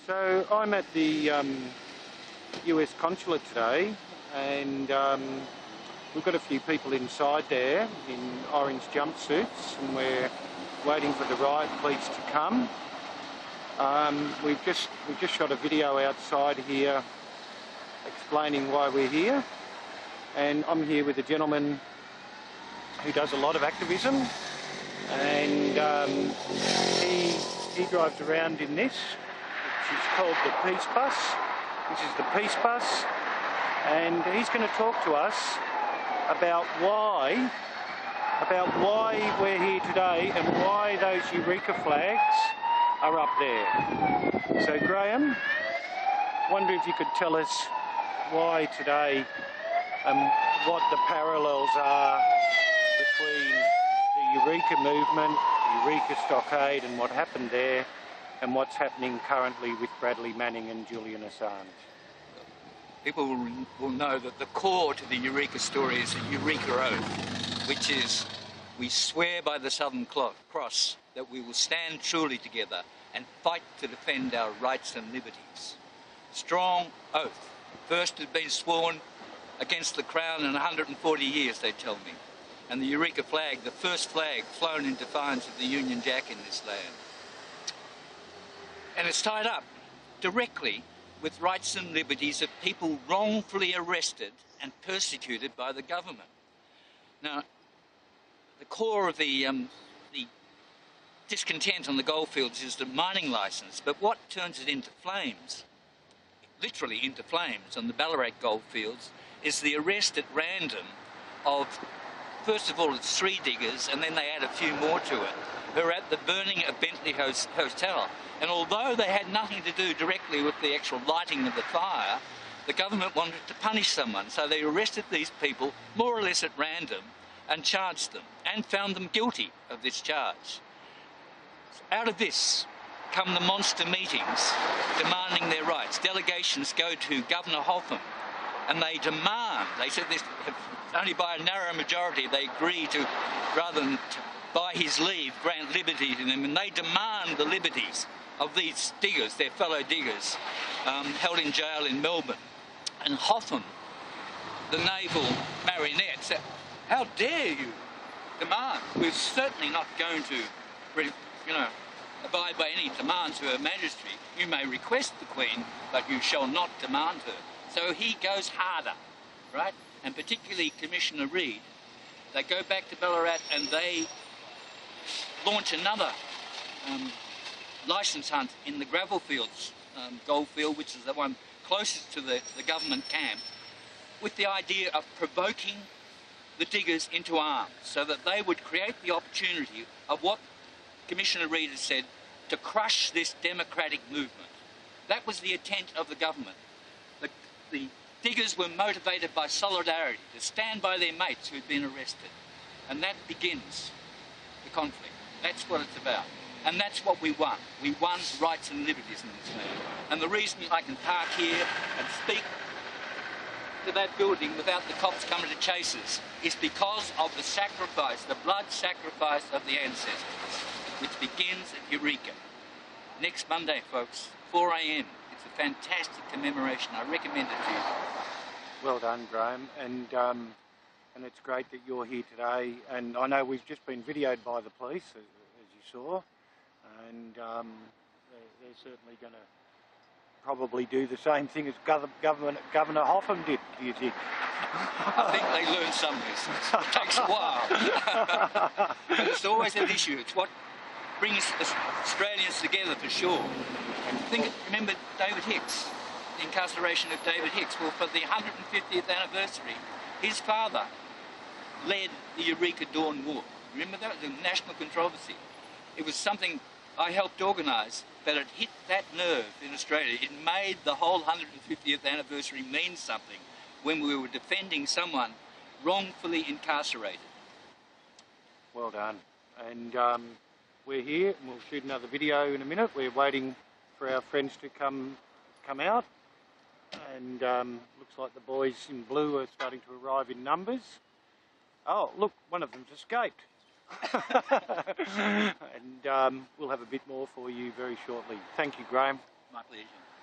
So I'm at the US consulate today, and we've got a few people inside there in orange jumpsuits, and we're waiting for the riot police to come. We've just shot a video outside here explaining why we're here, and I'm here with a gentleman who does a lot of activism, and he drives around in this, which is called the Peace Bus. This is the Peace Bus, and he's going to talk to us about why we're here today and why those Eureka flags are up there. So Graeme, wonder if you could tell us why today and what the parallels are between the Eureka movement, the Eureka stockade and what happened there, and what's happening currently with Bradley Manning and Julian Assange. People will know that the core to the Eureka story is a Eureka oath, which is, we swear by the Southern Cross that we will stand truly together and fight to defend our rights and liberties. Strong oath. First had been sworn against the Crown in 140 years, they tell me. And the Eureka flag, the first flag flown in defiance of the Union Jack in this land. And it's tied up directly with rights and liberties of people wrongfully arrested and persecuted by the government. Now, the core of the discontent on the goldfields is the mining licence, but what turns it into flames, literally into flames on the Ballarat goldfields, is the arrest at random of, first of all, it's 3 diggers, and then they add a few more to it, who are at the burning of Bentley Hotel. And although they had nothing to do directly with the actual lighting of the fire, the government wanted to punish someone, so they arrested these people more or less at random and charged them and found them guilty of this charge. Out of this come the monster meetings demanding their rights. Delegations go to Governor Hotham and they demand, they said this, only by a narrow majority they agree to, rather than by his leave, grant liberty to them, and they demand the liberties of these diggers, their fellow diggers, held in jail in Melbourne. And Hotham, the naval marionette, said, how dare you demand? We're certainly not going to, abide by any demands of Her Majesty. You may request the Queen, but you shall not demand her. So he goes harder, right? And particularly Commissioner Reid. They go back to Ballarat and they launch another licence hunt in the Gravelfields goldfield, which is the one closest to the government camp, with the idea of provoking the diggers into arms so that they would create the opportunity of what Commissioner Reid has said, to crush this democratic movement. That was the intent of the government. The diggers were motivated by solidarity, to stand by their mates who had been arrested. And that begins the conflict. That's what it's about. And that's what we won. We won rights and liberties in this land. And the reason I can park here and speak to that building without the cops coming to chase us is because of the sacrifice, the blood sacrifice of the ancestors, which begins at Eureka. Next Monday, folks, 4 AM. It's a fantastic commemoration. I recommend it to you. Well done, Graeme, and it's great that you're here today. And I know we've just been videoed by the police, as you saw, and they're certainly going to probably do the same thing as Governor Hotham did, do you think? I think they learned some lessons. It takes a while. It's always an issue. It's what brings Australians together, for sure. And remember David Hicks, the incarceration of David Hicks. Well, for the 150th anniversary, his father led the Eureka Dawn War. Remember that? The national controversy. It was something I helped organise, but it hit that nerve in Australia. It made the whole 150th anniversary mean something when we were defending someone wrongfully incarcerated. Well done. And we're here, and we'll shoot another video in a minute. We're waiting for our friends to come out, and looks like the boys in blue are starting to arrive in numbers. Oh, look, one of them's escaped. And we'll have a bit more for you very shortly. Thank you, Graeme. My pleasure.